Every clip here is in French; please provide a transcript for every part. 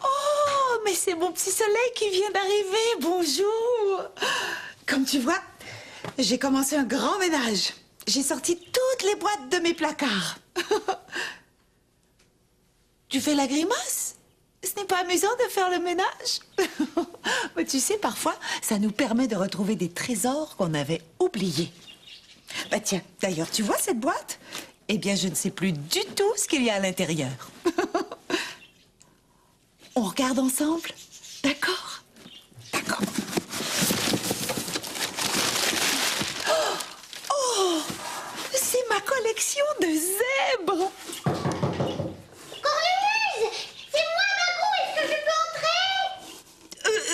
Oh, mais c'est mon petit soleil qui vient d'arriver. Bonjour. Comme tu vois, j'ai commencé un grand ménage. J'ai sorti toutes les boîtes de mes placards. Tu fais la grimace? Ce n'est pas amusant de faire le ménage? Mais tu sais, parfois, ça nous permet de retrouver des trésors qu'on avait oubliés. Bah tiens, d'ailleurs, tu vois cette boîte? Eh bien, je ne sais plus du tout ce qu'il y a à l'intérieur. On regarde ensemble? D'accord? D'accord. Oh! C'est ma collection de zèbres! Cornemuse! C'est moi, Bagou! Est-ce que je peux entrer?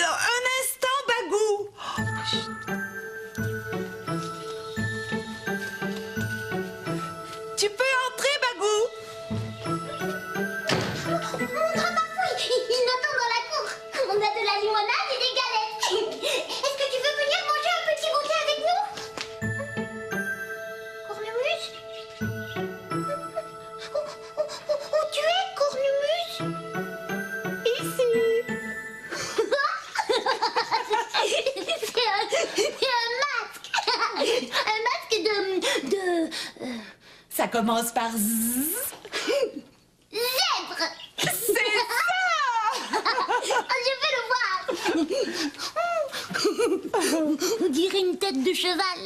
Un instant, Bagou! Tu peux entrer, Bagou? Mon grand papouille, il m'attend dans la cour. On a de la limonade et des galettes. Est-ce que tu veux venir manger un petit goûter avec nous? Cornemuse? Où tu es, Cornemuse? Ici. C'est un masque. Un masque de... Ça commence par Z. zèbre. C'est ça! Je veux le voir. On dirait une tête de cheval,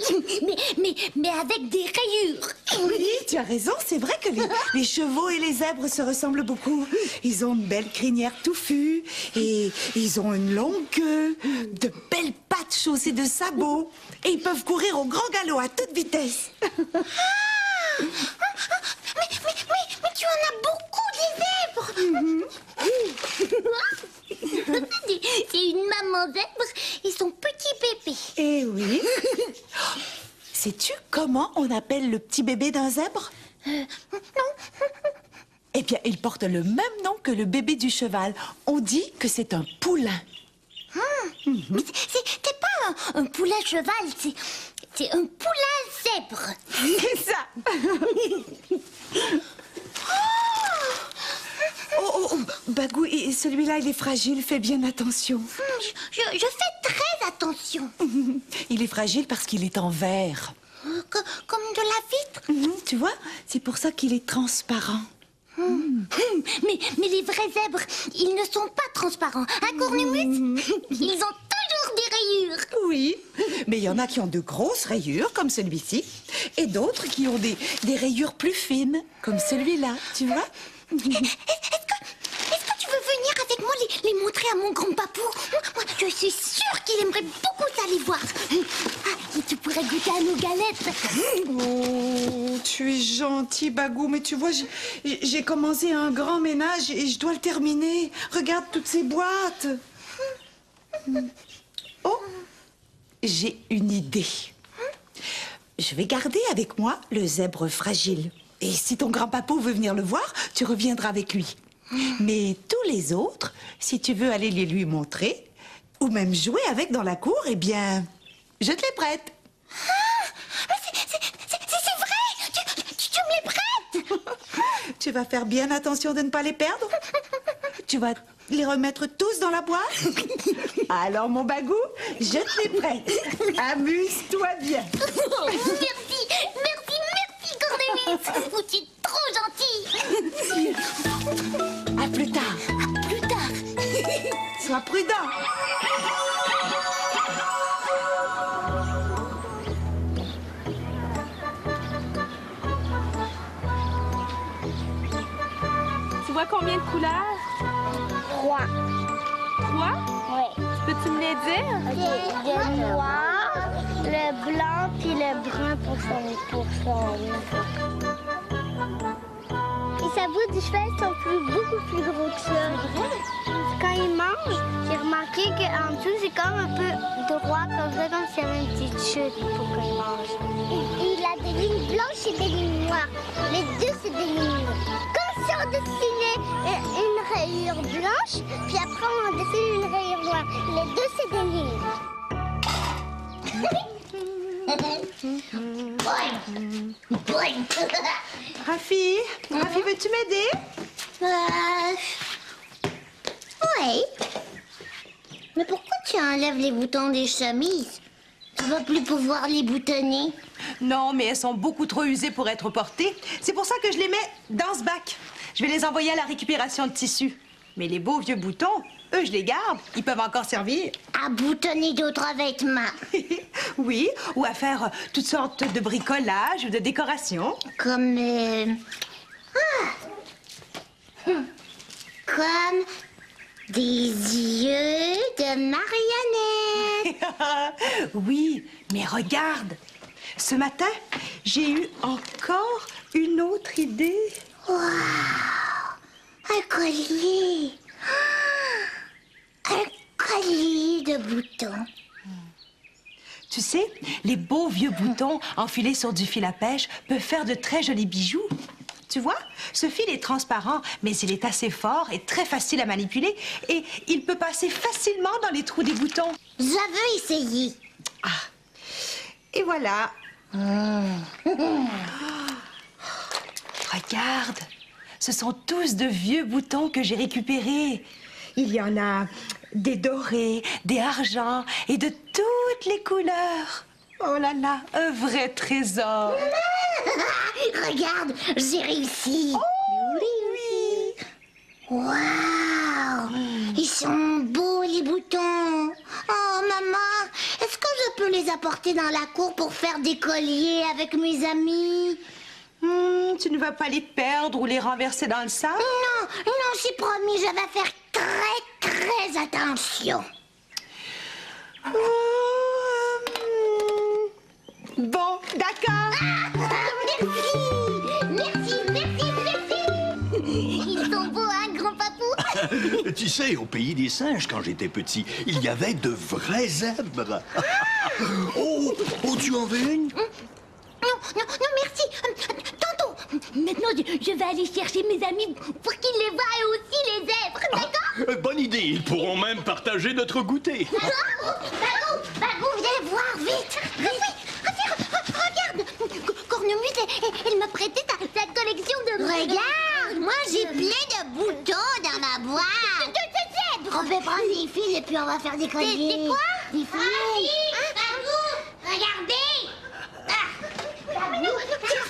mais avec des rayures. Oui, tu as raison, c'est vrai que les chevaux et les zèbres se ressemblent beaucoup. Ils ont une belle crinière touffue et ils ont une longue queue, de belles pattes chaussées de sabots et ils peuvent courir au grand galop à toute vitesse. Mais tu en as beaucoup des zèbres. C'est une maman zèbre et son petit bébé. Eh oui. Sais-tu comment on appelle le petit bébé d'un zèbre? Non. Eh bien, il porte le même nom que le bébé du cheval. On dit que c'est un poulain. Mais c'est pas un poulain cheval, c'est un poulain zèbre. C'est ça. Oh, Bagou, et celui-là, il est fragile. Fais bien attention. Je fais très attention. Il est fragile parce qu'il est en verre. Comme de la vitre. Tu vois, c'est pour ça qu'il est transparent. Mais les vrais zèbres, ils ne sont pas transparents. Hein, Cornemuse? Ils ont toujours des rayures. Oui, mais il y en a qui ont de grosses rayures, comme celui-ci, et d'autres qui ont des rayures plus fines, comme celui-là, tu vois? Est-ce que tu veux venir avec moi les montrer à mon grand papou? Moi, je suis sûre qu'il aimerait beaucoup aller voir. Ah, et tu pourrais goûter à nos galettes. Oh, tu es gentil, Bagou, mais tu vois, j'ai commencé un grand ménage et je dois le terminer. Regarde toutes ces boîtes. Oh, j'ai une idée. Je vais garder avec moi le zèbre fragile. Et si ton grand-papou veut venir le voir, tu reviendras avec lui. Mais tous les autres, si tu veux aller les lui montrer, ou même jouer avec dans la cour, eh bien, je te les prête. C'est vrai? Tu me les prêtes? Tu vas faire bien attention de ne pas les perdre. Tu vas les remettre tous dans la boîte. Alors, mon Bagou, je te les prête. Amuse-toi bien. Merci, Cornemuse. Vous êtes trop gentil. À plus tard. Plus tard. Sois prudent. Tu vois combien de couleurs? 3. 3? Oui. Peux-tu me les dire? Le noir, le blanc puis le brun pour son. Les sabots du cheval sont beaucoup plus gros que ça. Quand il mange, j'ai remarqué qu'en dessous, c'est comme un peu droit, comme ça, comme s'il y avait une petite chute pour qu'il mange. Il a des lignes blanches et des lignes noires. Les deux, c'est des lignes noires. Comme si on dessinait une rayure blanche, puis après, on dessine une rayure noire. Les deux, c'est des lignes. Boing. Boing. Rafi, veux-tu m'aider? Oui. Mais pourquoi tu enlèves les boutons des chemises? Tu vas plus pouvoir les boutonner. Non, mais elles sont beaucoup trop usées pour être portées. C'est pour ça que je les mets dans ce bac. Je vais les envoyer à la récupération de tissus. Mais les beaux vieux boutons, eux, je les garde. Ils peuvent encore servir. À boutonner d'autres vêtements. Oui, ou à faire toutes sortes de bricolage ou de décoration. Comme... Comme des yeux de marionnette. Oui, mais regarde. Ce matin, j'ai eu encore une autre idée. Wow! Un collier. Un collier de boutons. Tu sais, les beaux vieux boutons enfilés sur du fil à pêche peuvent faire de très jolis bijoux. Tu vois, ce fil est transparent, mais il est assez fort et très facile à manipuler et il peut passer facilement dans les trous des boutons. Je veux essayer. Ah, et voilà. Regarde, ce sont tous de vieux boutons que j'ai récupérés. Il y en a des dorés, des argents et de toutes les couleurs. Oh là là, un vrai trésor. Regarde, j'ai réussi. Oh, oui. Waouh! Ils sont beaux, les boutons. Oh, maman, est-ce que je peux les apporter dans la cour pour faire des colliers avec mes amis? Tu ne vas pas les perdre ou les renverser dans le sable? Non, non, c'est promis, je vais faire très attention. Bon, d'accord. Merci. Ils sont beaux, hein, grand papou? Tu sais, au pays des singes, quand j'étais petit, il y avait de vrais zèbres. Oh, tu en veux une? Non, merci. Tantôt. Maintenant, je vais aller chercher mes amis pour qu'ils les voient eux aussi, les zèbres, d'accord? Bonne idée, ils pourront même partager notre goûter. Bagou, viens voir, vite. Regarde. Cornemuse, elle m'a prêté ta collection de... Regarde, moi j'ai plein de boutons dans ma boîte. De zèbres. On peut prendre des fils et puis on va faire des colliers. Des quoi? Des fils. Bagou, regardez.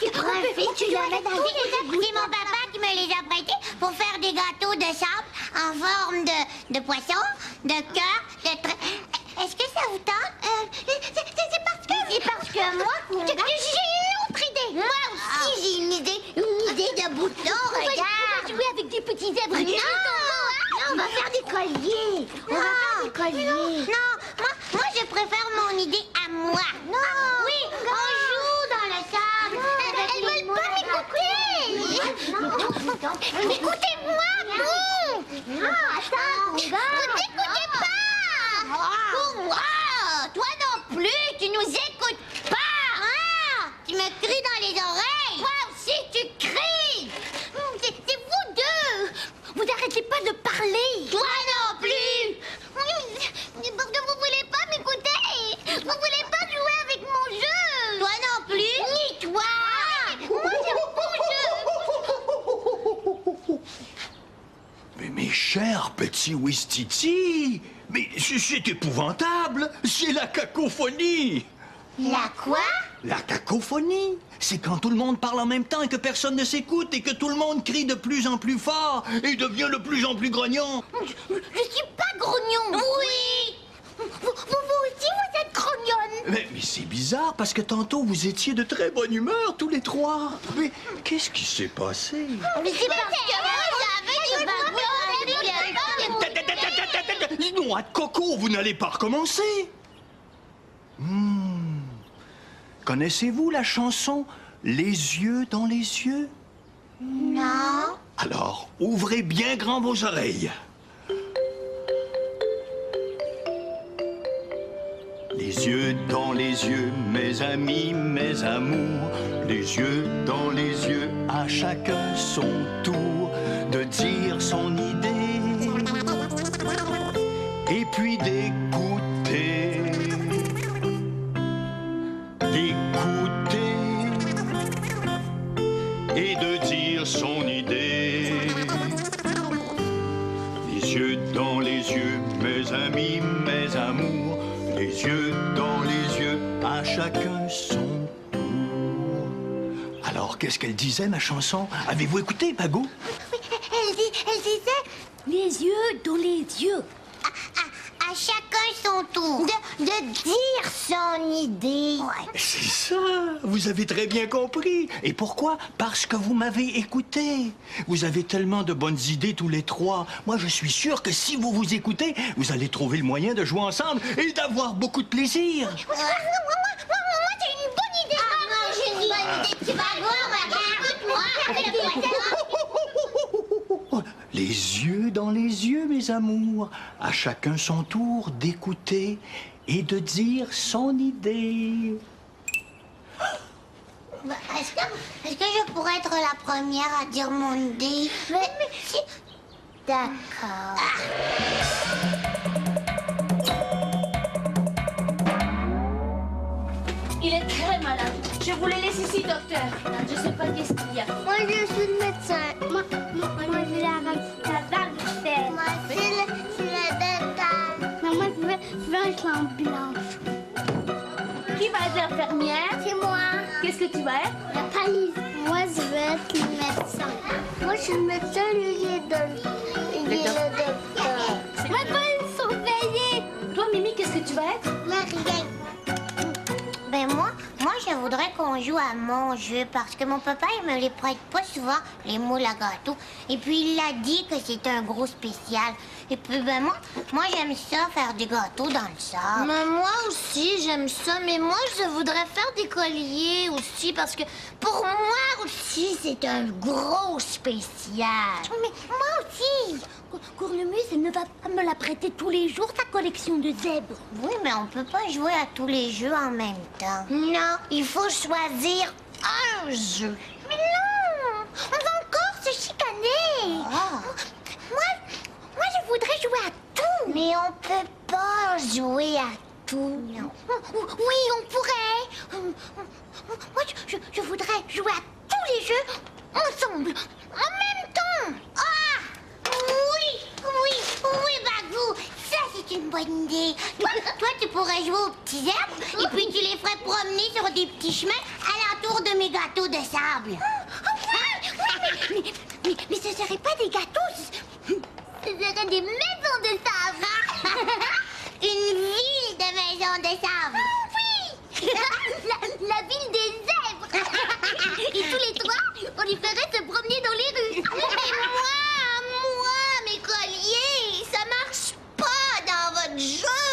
Tu prends un fil, tu le mets dans les... C'est mon papa qui me les a prêtés pour faire des gâteaux de sable en forme de poisson, de cœur, de train. Est-ce que ça vous tente? C'est parce que moi, j'ai une autre idée. Moi aussi, j'ai une idée de boutons, regarde. On va jouer avec des petits zèbres. Non, on va faire des colliers. Non, moi, je préfère mon idée à moi. Non. Oui, on joue dans le sable. Elles veulent pas m'écouter. Écoutez-moi, vous. Non, attends. Vous n'écoutez pas. Toi non plus, tu nous écoutes pas. Tu me cries dans les oreilles. Toi aussi, tu cries. C'est vous deux. Vous n'arrêtez pas de parler. Toi non plus. Parce que vous voulez pas m'écouter. Vous voulez pas jouer avec mon jeu. Toi non plus. Ni toi. Moi, j'aime mon jeu. Mais mes chers petits Ouistiti, mais c'est épouvantable. C'est la cacophonie. La quoi? La cacophonie, c'est quand tout le monde parle en même temps et que personne ne s'écoute et que tout le monde crie de plus en plus fort et devient de plus en plus grognon. Je suis pas grognon. Oui. Vous aussi, vous êtes grognonne. Mais c'est bizarre parce que tantôt vous étiez de très bonne humeur tous les trois. Mais qu'est-ce qui s'est passé? Mais c'est parce que moi, j'avais du Noix de coco, vous n'allez pas recommencer. Connaissez-vous la chanson Les yeux dans les yeux? Non. Alors, ouvrez bien grand vos oreilles. Les yeux dans les yeux, mes amis, mes amours. Les yeux dans les yeux, à chacun son tour de dire son idée. Et puis d'écouter. et de dire son idée. Les yeux dans les yeux, mes amis, mes amours, les yeux dans les yeux, à chacun son tour. Alors, qu'est-ce qu'elle disait, ma chanson? Avez-vous écouté, Pago? Oui, elle disait les yeux dans les yeux. À chacun son tour. De dire son idée. Ouais. C'est ça, vous avez très bien compris. Et pourquoi? Parce que vous m'avez écouté. Vous avez tellement de bonnes idées tous les trois. Moi, je suis sûr que si vous vous écoutez, vous allez trouver le moyen de jouer ensemble et d'avoir beaucoup de plaisir. Moi, j'ai une bonne idée. Moi, j'ai une bonne idée. Tu vas voir, écoute-moi. Les yeux dans les yeux, mes amours. À chacun son tour d'écouter et de dire son idée. Est-ce que je pourrais être la première à dire mon idée? Mais si... D'accord. Il est très malade. Je vous le laisse ici, docteur. Je sais pas qu'est-ce qu'il y a. Moi, je suis le médecin. Moi, je la varicelle. Moi, c'est le dental. Non, moi, je veux être l'ambulance. Qui va être l'infirmière? C'est moi. Qu'est-ce que tu vas être? La palisse. Moi, je veux être le médecin. Moi, je suis le médecin, lui, il est le docteur. Moi, je veux le surveiller. Toi, Mimi, qu'est-ce que tu vas être? Marie. Ben moi, je voudrais qu'on joue à mon jeu parce que mon papa, il me les prête pas souvent, les moules à gâteau. Et puis, il a dit que c'était un gros spécial. Et puis, ben moi j'aime ça, faire des gâteaux dans le sable. Mais moi aussi, j'aime ça. Mais moi, je voudrais faire des colliers aussi parce que pour moi aussi, c'est un gros spécial. Mais moi aussi. Cornemuse, elle ne va pas me la prêter tous les jours, ta collection de zèbres. Oui, mais on peut pas jouer à tous les jeux en même temps. Non, il faut choisir un jeu. Mais non, on va encore se chicaner. Moi, je voudrais jouer à tout. Mais on peut pas jouer à tout. Non. Oui, on pourrait. Moi, je voudrais jouer à tous les jeux ensemble, en même temps. Ah, oui, Bagou, ça c'est une bonne idée. Toi, tu pourrais jouer aux petits herbes et puis tu les ferais promener sur des petits chemins alentour de mes gâteaux de sable. Oui, mais ce serait pas des gâteaux, ce serait des maisons de sable. Une ville de maisons de sable. Oui, la ville des zèbres. Et tous les trois, on les ferait se promener dans les rues. Mais moi, mes colliers, ça marche pas dans votre jeu.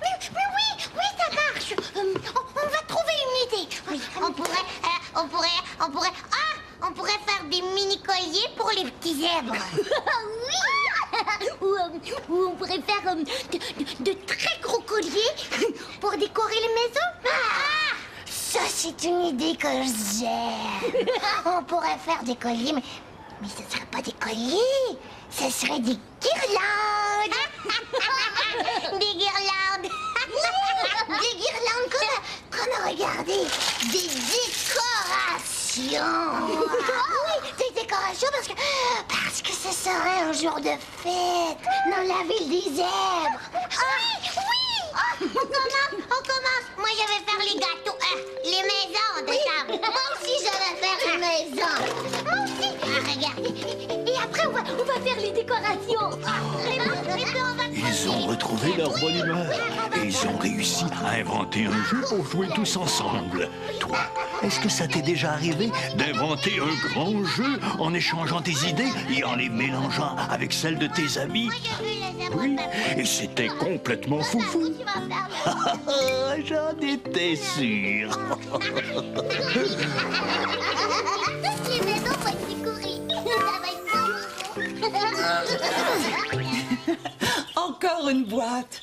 Mais oui, ça marche. On va trouver une idée. On pourrait faire des mini-colliers pour les petits zèbres. Oui. Ou on pourrait faire de très gros colliers pour décorer les maisons. Ça, c'est une idée que j'aime. On pourrait faire des colliers, mais ce ne serait pas des colliers. Ce serait des guirlandes. Des guirlandes. Des guirlandes comme regardez, des décorations. Oui, des décorations Parce que ce serait un jour de fête dans la ville des zèbres. Oui. On commence. Moi, je vais faire les gâteaux, les maisons de sable. Moi aussi, je vais faire une maison. Moi aussi. Regardez. Et après, on va faire les décorations. Et puis on va Ils ont retrouvé leur bonne humeur et ils ont réussi à inventer un jeu pour jouer tous ensemble. Toi, est-ce que ça t'est déjà arrivé d'inventer un grand jeu en échangeant tes idées et en les mélangeant avec celles de tes amis? Oui, et c'était complètement foufou. Tu vas faire le... J'en étais sûr. Toutes les maisons vont être décorées. Ça va être beau. Encore une boîte.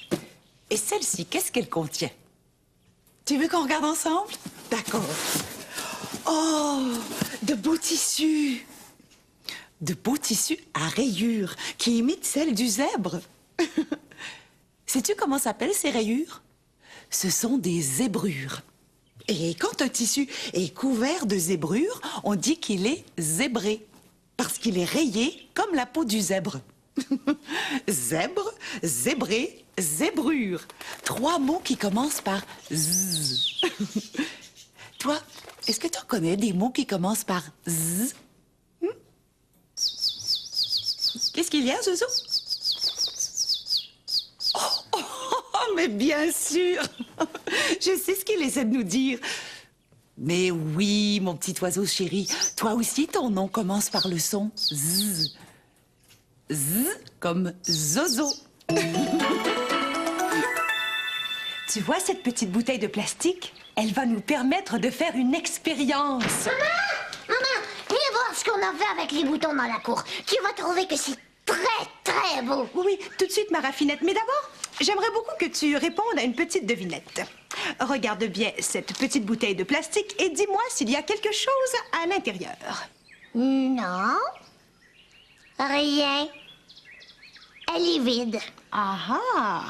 Et celle-ci, qu'est-ce qu'elle contient? Tu veux qu'on regarde ensemble? D'accord. Oh, de beaux tissus. De beaux tissus à rayures qui imitent celles du zèbre. Sais-tu comment s'appellent ces rayures? Ce sont des zébrures. Et quand un tissu est couvert de zébrures, on dit qu'il est zébré. Parce qu'il est rayé comme la peau du zèbre. Zèbre, zébré, zébrure. 3 mots qui commencent par Z. Toi, est-ce que tu en connais des mots qui commencent par Z? Qu'est-ce qu'il y a, Zozo? Oh, mais bien sûr. Je sais ce qu'il essaie de nous dire. Mais oui, mon petit oiseau chéri, toi aussi, ton nom commence par le son Z. Z comme Zozo. Tu vois cette petite bouteille de plastique? Elle va nous permettre de faire une expérience. Maman, viens voir ce qu'on a fait avec les boutons dans la cour. Tu vas trouver que c'est très beau. Oui, tout de suite, ma raffinette. Mais d'abord, j'aimerais beaucoup que tu répondes à une petite devinette. Regarde bien cette petite bouteille de plastique et dis-moi s'il y a quelque chose à l'intérieur. Non, rien. Elle est vide. Ah ah!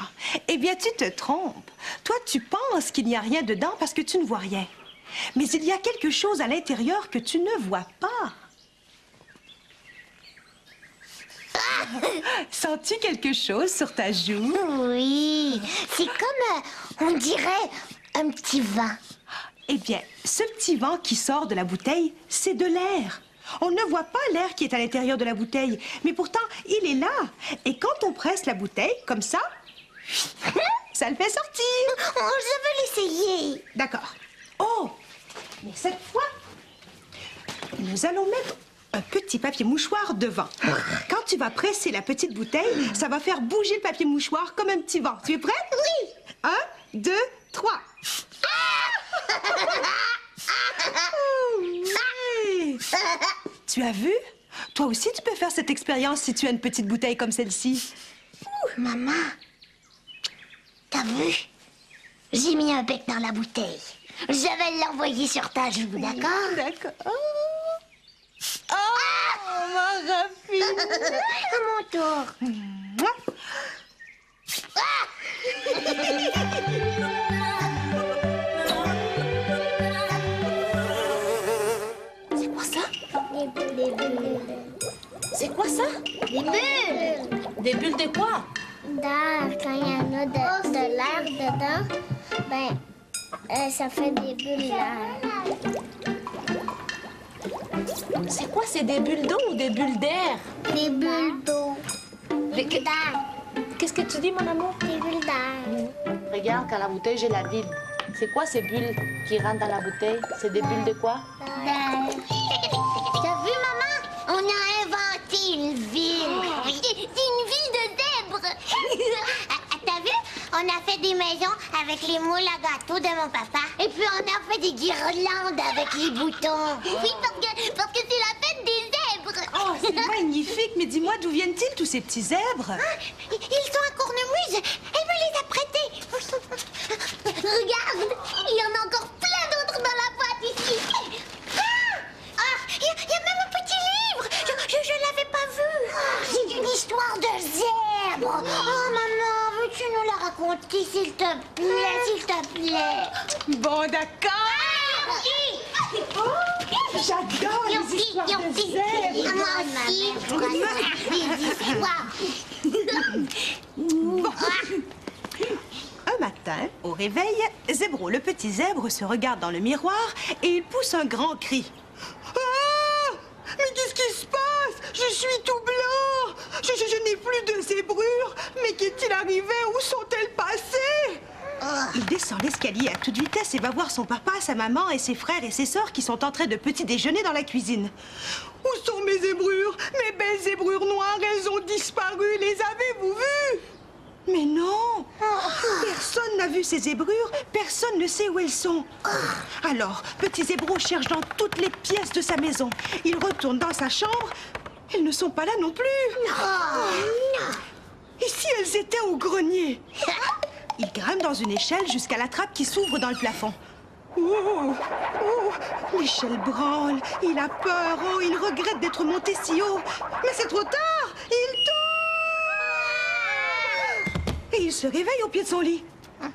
Eh bien, tu te trompes. Toi, tu penses qu'il n'y a rien dedans parce que tu ne vois rien. Mais il y a quelque chose à l'intérieur que tu ne vois pas. Sens-tu quelque chose sur ta joue? Oui, c'est comme, on dirait, un petit vent. Eh bien, ce petit vent qui sort de la bouteille, c'est de l'air. On ne voit pas l'air qui est à l'intérieur de la bouteille, mais pourtant, il est là. Et quand on presse la bouteille, comme ça, ça le fait sortir. Oh, je veux l'essayer. D'accord. Oh, mais cette fois, nous allons mettre un petit papier mouchoir devant. Quand tu vas presser la petite bouteille, ça va faire bouger le papier mouchoir comme un petit vent. Tu es prête? Oui. 1, 2, 3. Oh, oui. Tu as vu? Toi aussi, tu peux faire cette expérience si tu as une petite bouteille comme celle-ci. Maman, t'as vu? J'ai mis un bec dans la bouteille. Je vais l'envoyer sur ta joue, d'accord? D'accord. Oh, ma Raffine. À mon tour. C'est quoi ça? Des bulles. C'est quoi ça? Des bulles. Des bulles de quoi? D'air, quand il y en a de l'air dedans, ben, ça fait des bulles d'air. C'est quoi? C'est des bulles d'eau ou des bulles d'air? Des bulles d'eau. Des bulles d'air. Qu'est-ce que tu dis, mon amour? Des bulles d'air. Regarde, quand la bouteille, j'ai la ville. C'est quoi ces bulles qui rentrent dans la bouteille? C'est des bulles de quoi? D'air. T'as vu, maman? On a inventé une ville. C'est une ville de zèbres. T'as vu? On a fait des maisons avec les moules à gâteau de mon papa. Et puis on a fait des guirlandes avec les boutons. Oui, parce que c'est la fête des zèbres. Oh, c'est magnifique. Mais dis-moi, d'où viennent-ils tous ces petits zèbres? Ils sont à cornemuse. Elle me les a prêtés. Regarde, il y en a encore plein d'autres dans la boîte ici. Il y a même un petit livre. Je l'avais pas vu. C'est une histoire de zèbre. Oh, maman, veux-tu nous la raconter, s'il te plaît, s'il te plaît? Bon, d'accord. J'adore les histoires de zèbres. Moi aussi. Bon. Un matin, au réveil, Zébro, le petit zèbre, se regarde dans le miroir et il pousse un grand cri. Ah! Mais qu'est-ce qui se passe? Je suis tout blanc! Je n'ai plus de zébrure! Mais qu'est-il arrivé? Où sont-elles passées? Il descend l'escalier à toute vitesse et va voir son papa, sa maman et ses frères et ses sœurs qui sont en train de petit déjeuner dans la cuisine. Où sont mes zébrures? Mes belles zébrures noires, elles ont disparu. Les avez-vous vues? Mais non! Personne n'a vu ces zébrures, personne ne sait où elles sont. Alors, petit Zébro cherche dans toutes les pièces de sa maison. Il retourne dans sa chambre, elles ne sont pas là non plus. Et si elles étaient au grenier? Il grimpe dans une échelle jusqu'à la trappe qui s'ouvre dans le plafond. Oh, l'échelle branle, il a peur, oh, il regrette d'être monté si haut. Mais c'est trop tard, il tombe! Et il se réveille au pied de son lit. Hein?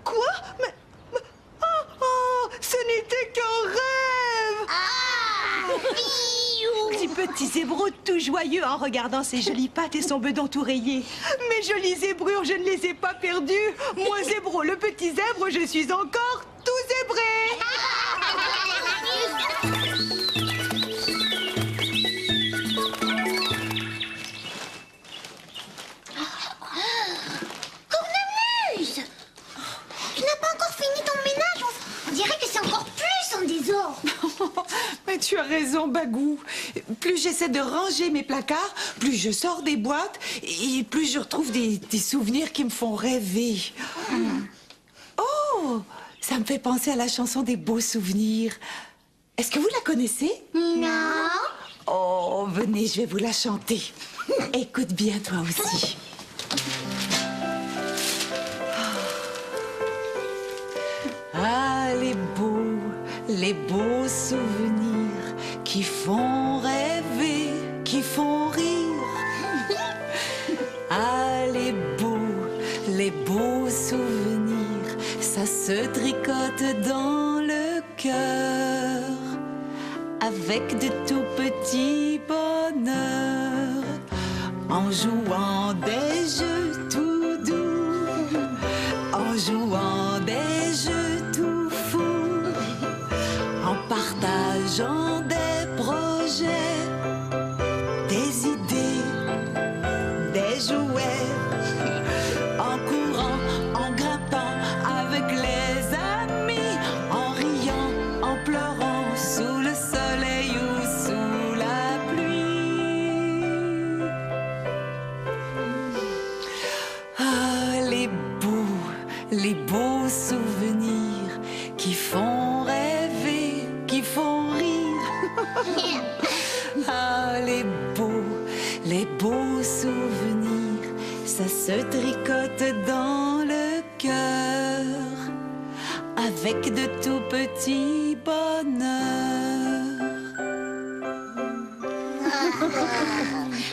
Quoi? Petit zébro tout joyeux en regardant ses jolies pattes et son bedon tout rayé. Mes jolies zébrures, je ne les ai pas perdues. Moi, Zébro, le petit zèbre, je suis encore tout zébré. Cornemuse! Tu n'as pas encore fini ton ménage. On dirait que c'est encore plus en désordre. Mais tu as raison, Bagou. Plus j'essaie de ranger mes placards, plus je sors des boîtes et plus je retrouve des souvenirs qui me font rêver. Oh, ça me fait penser à la chanson des beaux souvenirs. Est-ce que vous la connaissez? Non. Oh, venez, je vais vous la chanter. Écoute bien, toi aussi. Ah, les beaux souvenirs qui font rêver, qui font rire. Ah, les beaux souvenirs, ça se tricote dans le cœur avec de tout petits bonheurs, en jouant des jeux tout doux, en jouant des jeux tout fous, en partageant des projets, des idées, des jouets, en courant, en grimpant avec les amis, en riant, en pleurant, sous le soleil ou sous la pluie. Ah, les beaux souvenirs qui font rêver, qui font rire. Ah, les beaux souvenirs, ça se tricote dans le cœur avec de tout petits bonheurs.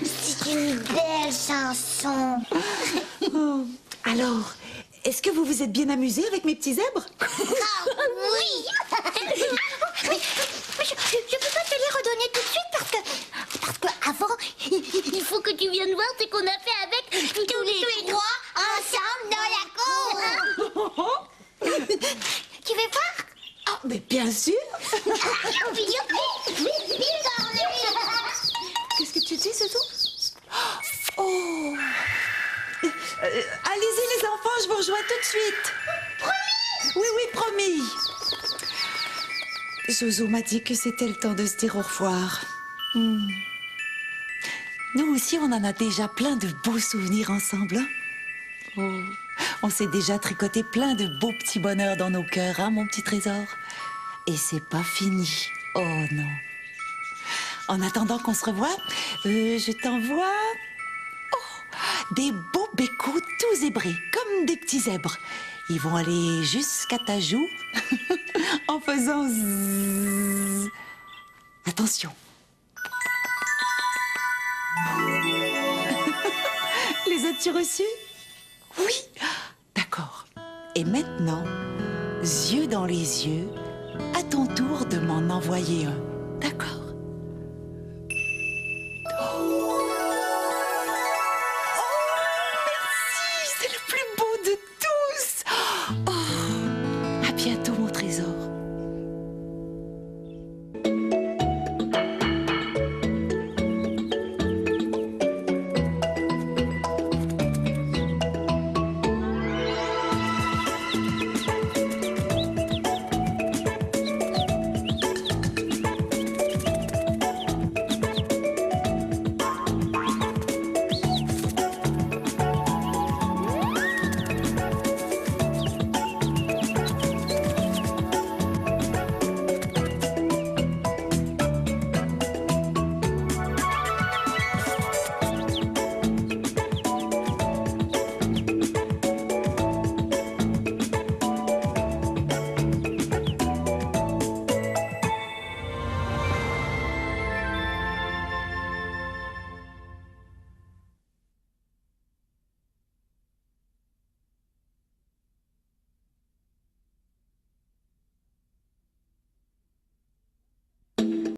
C'est une belle chanson. Oh, alors, est-ce que vous vous êtes bien amusé avec mes petits zèbres? Ah oui. Mais je peux pas te les redonner tout de suite parce que avant, il faut que tu viennes voir ce qu'on a fait avec tous les trois ensemble dans la cour. Tu veux voir? Ah, mais bien sûr. Qu'est-ce que tu dis, Zouzou? Oh, allez-y les enfants, je vous rejoins tout de suite. Promis? Oui, promis. Zouzou m'a dit que c'était le temps de se dire au revoir. Nous aussi, on en a déjà plein de beaux souvenirs ensemble. Hein? Oh, on s'est déjà tricoté plein de beaux petits bonheurs dans nos cœurs, hein, mon petit trésor? Et c'est pas fini. Oh non. En attendant qu'on se revoie, je t'envoie des beaux bécots tout zébrés, comme des petits zèbres. Ils vont aller jusqu'à ta joue en faisant zzzz. Attention. Les as-tu reçus? Oui. D'accord. Et maintenant, yeux dans les yeux, à ton tour de m'en envoyer un.